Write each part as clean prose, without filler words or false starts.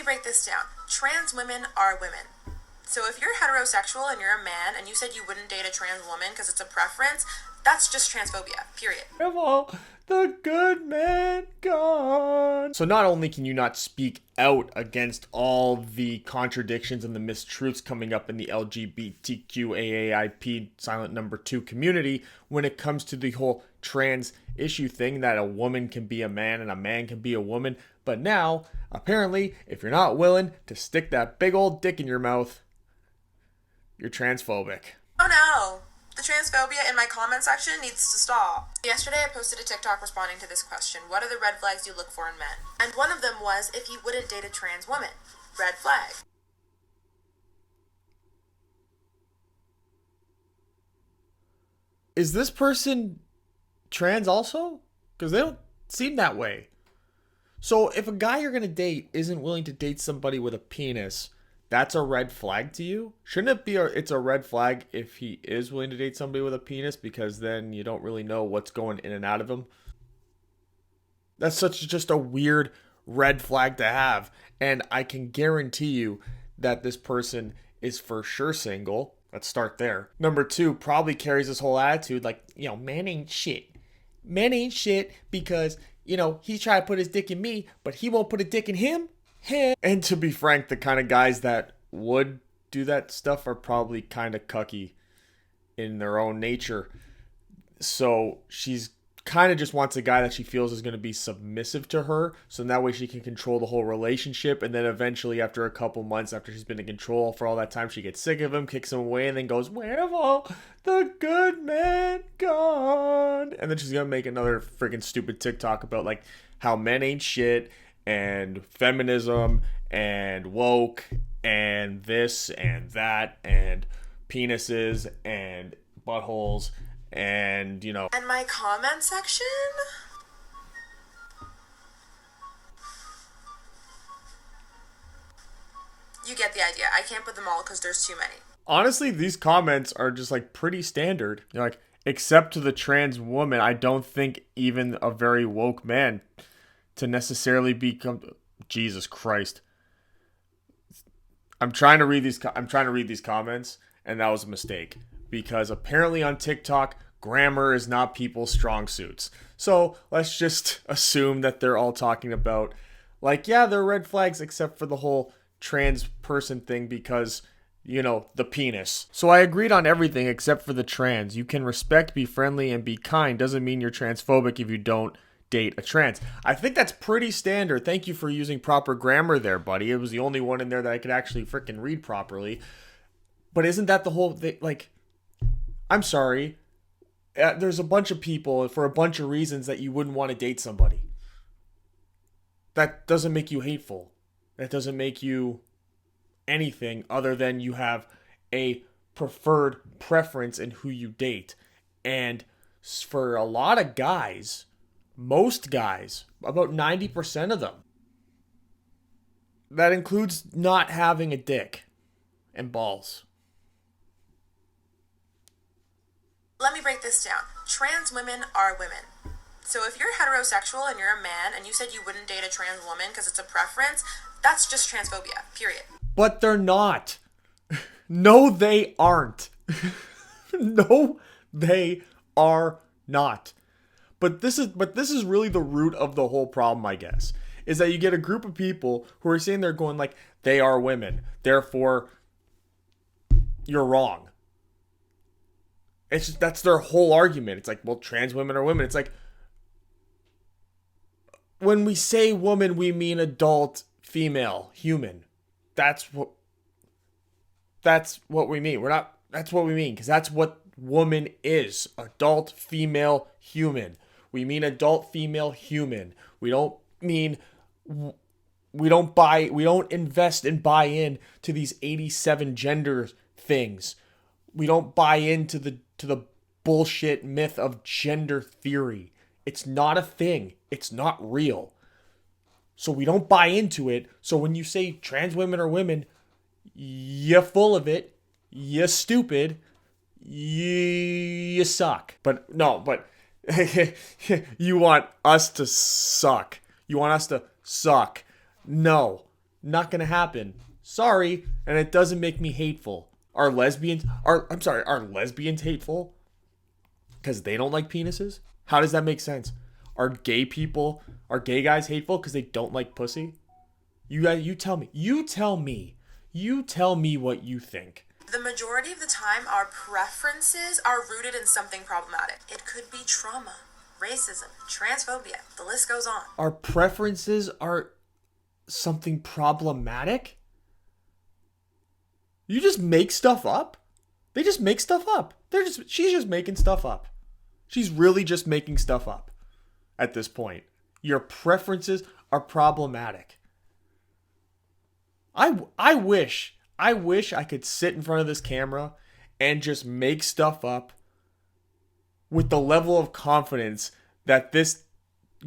me break this down. Trans women are women. So if you're heterosexual and you're a man and you said you wouldn't date a trans woman because it's a preference, that's just transphobia, period. The good man gone. So not only can you not speak out against all the contradictions and the mistruths coming up in the LGBTQAAIP silent number 2 community when it comes to the whole trans issue thing that a woman can be a man and a man can be a woman, but now, apparently, if you're not willing to stick that big old dick in your mouth, you're transphobic. Oh no! The transphobia in my comment section needs to stop. Yesterday I posted a TikTok responding to this question. What are the red flags you look for in men? And one of them was if he wouldn't date a trans woman. Red flag. Is this person trans also? Because they don't seem that way. So if a guy you're going to date isn't willing to date somebody with a penis, that's a red flag to you? Shouldn't it be it's a red flag if he is willing to date somebody with a penis, because then you don't really know what's going in and out of him? That's just a weird red flag to have. And I can guarantee you that this person is for sure single. Let's start there. Number 2, probably carries this whole attitude like, man ain't shit. Men ain't shit because, he's trying to put his dick in me, but he won't put a dick in him. And to be frank, the kind of guys that would do that stuff are probably kind of cucky in their own nature. So she's kind of just wants a guy that she feels is going to be submissive to her. So that way she can control the whole relationship. And then eventually, after a couple months, after she's been in control for all that time, she gets sick of him, kicks him away, and then goes, "Where have all the good men gone?" And then she's going to make another freaking stupid TikTok about like how men ain't shit and feminism and woke and this and that and penises and buttholes and And my comment section? You get the idea. I can't put them all because there's too many. Honestly, these comments are just like pretty standard. Like, except to the trans woman, I don't think even a very woke man to necessarily become. Jesus Christ! I'm trying to read these comments, and that was a mistake because apparently on TikTok, grammar is not people's strong suits. So let's just assume that they're all talking about like, yeah, they're red flags except for the whole trans person thing because, the penis. So I agreed on everything except for the trans. You can respect, be friendly, and be kind. Doesn't mean you're transphobic if you don't date a trans. I think that's pretty standard. Thank you for using proper grammar there, buddy. It was the only one in there that I could actually freaking read properly. But isn't that the whole thing? Like, I'm sorry. There's a bunch of people for a bunch of reasons that you wouldn't want to date somebody. That doesn't make you hateful. That doesn't make you anything other than you have a preferred preference in who you date. And for a lot of guys, most guys, about 90% of them, that includes not having a dick and balls. Let me break this down. Trans women are women. So if you're heterosexual and you're a man and you said you wouldn't date a trans woman because it's a preference, that's just transphobia, period. But they're not. No, they aren't. No, they are not. But this is really the root of the whole problem, I guess, is that you get a group of people who are saying they're going like, they are women, therefore you're wrong. It's just, that's their whole argument. It's like, well, trans women are women. It's like, when we say woman, we mean adult, female, human. That's what we mean. That's what we mean, because that's what woman is. Adult, female, human. We mean adult, female, human. We don't invest and buy in to these 87 gender things. We don't buy into the bullshit myth of gender theory. It's not a thing. It's not real. So we don't buy into it. So when you say trans women are women, you're full of it. You're stupid. You suck. But you want us to suck. You want us to suck. No. Not gonna happen. Sorry, and it doesn't make me hateful. Are lesbians hateful? Because they don't like penises? How does that make sense? Are gay guys hateful because they don't like pussy? You tell me. You tell me what you think. The majority of the time, our preferences are rooted in something problematic. It could be trauma, racism, transphobia. The list goes on. Our preferences are something problematic? You just make stuff up? They just make stuff up. She's just making stuff up. She's really just making stuff up at this point. Your preferences are problematic. I wish I could sit in front of this camera and just make stuff up with the level of confidence that this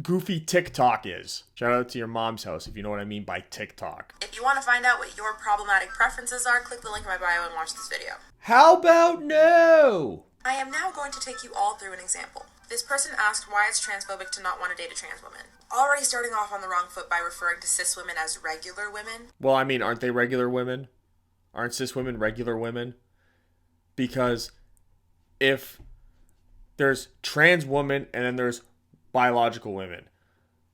goofy TikTok is. Shout out to your mom's house if you know what I mean by TikTok. If you want to find out what your problematic preferences are, click the link in my bio and watch this video. How about no? I am now going to take you all through an example. This person asked why it's transphobic to not want to date a trans woman. Already starting off on the wrong foot by referring to cis women as regular women. Well, I mean, aren't they regular women? Aren't cis women regular women? Because if there's trans women and then there's biological women,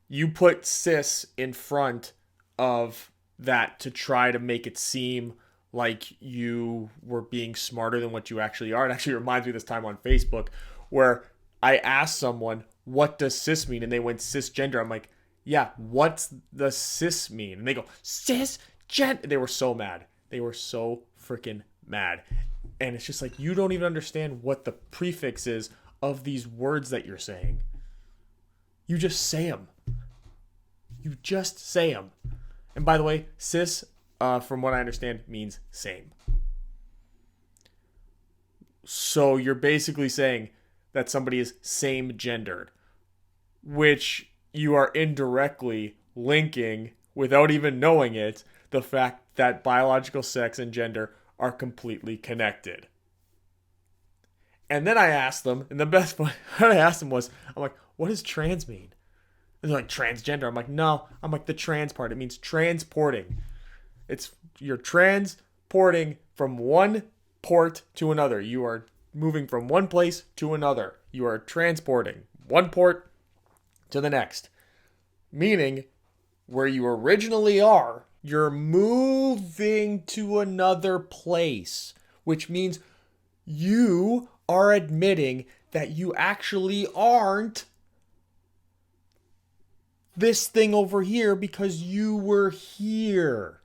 you put cis in front of that to try to make it seem like you were being smarter than what you actually are. It actually reminds me of this time on Facebook where I asked someone, what does cis mean? And they went cisgender. I'm like, yeah, what's the cis mean? And they go, cisgender. They were so mad. They were so freaking mad. And it's just like, you don't even understand what the prefix is of these words that you're saying. You just say them. You just say them. And by the way, cis, from what I understand, means same. So you're basically saying that somebody is same gendered, which you are indirectly linking, without even knowing it, the fact that biological sex and gender are completely connected. And then I asked them, and the best part I asked them was, I'm like, what does trans mean? And they're like, transgender. I'm like, no. I'm like, the trans part. It means transporting. You're transporting from one port to another. You are moving from one place to another. You are transporting one port to the next. Meaning, where you originally are, you're moving to another place. Which means you are admitting that you actually aren't this thing over here because you were here.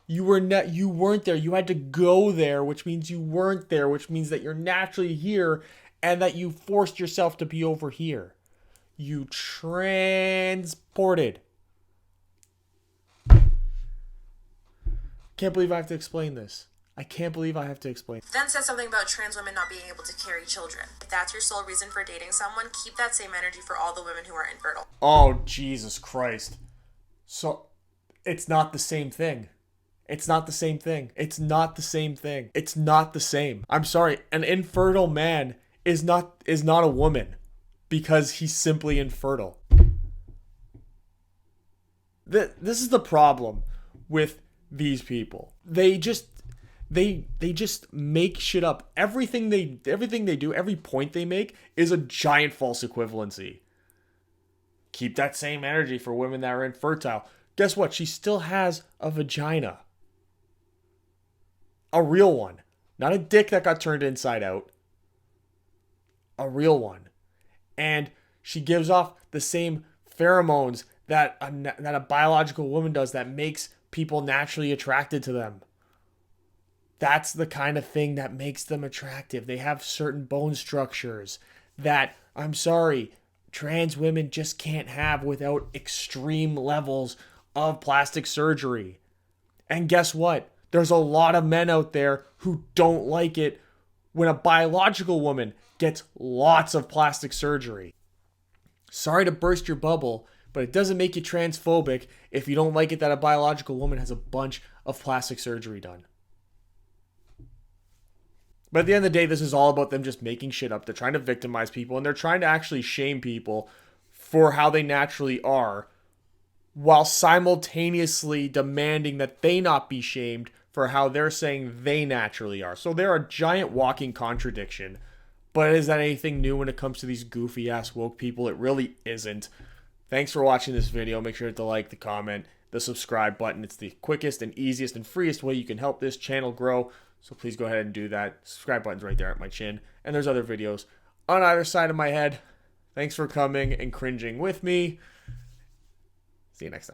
You weren't there. You had to go there, which means you weren't there, which means that you're naturally here and that you forced yourself to be over here. You transported. Can't believe I have to explain this. I can't believe I have to explain. Then says something about trans women not being able to carry children. If that's your sole reason for dating someone, keep that same energy for all the women who are infertile. Oh, Jesus Christ. So, it's not the same thing. It's not the same thing. It's not the same thing. It's not the same. I'm sorry. An infertile man is not a woman because he's simply infertile. This is the problem with these people. They just make shit up. Everything they do, every point they make is a giant false equivalency. Keep that same energy for women that are infertile. Guess what? She still has a vagina. A real one. Not a dick that got turned inside out. A real one. And she gives off the same pheromones that a biological woman does that makes people naturally attracted to them. That's the kind of thing that makes them attractive. They have certain bone structures that, I'm sorry, trans women just can't have without extreme levels of plastic surgery. And guess what? There's a lot of men out there who don't like it when a biological woman gets lots of plastic surgery. Sorry to burst your bubble, but it doesn't make you transphobic if you don't like it that a biological woman has a bunch of plastic surgery done. But at the end of the day, this is all about them just making shit up. They're trying to victimize people, and they're trying to actually shame people for how they naturally are, while simultaneously demanding that they not be shamed for how they're saying they naturally are. So they're a giant walking contradiction. But is that anything new when it comes to these goofy ass woke people? It really isn't. Thanks for watching this video. Make sure to like, the comment, the subscribe button. It's the quickest and easiest and freest way you can help this channel grow. So please go ahead and do that. Subscribe button's right there at my chin. And there's other videos on either side of my head. Thanks for coming and cringing with me. See you next time.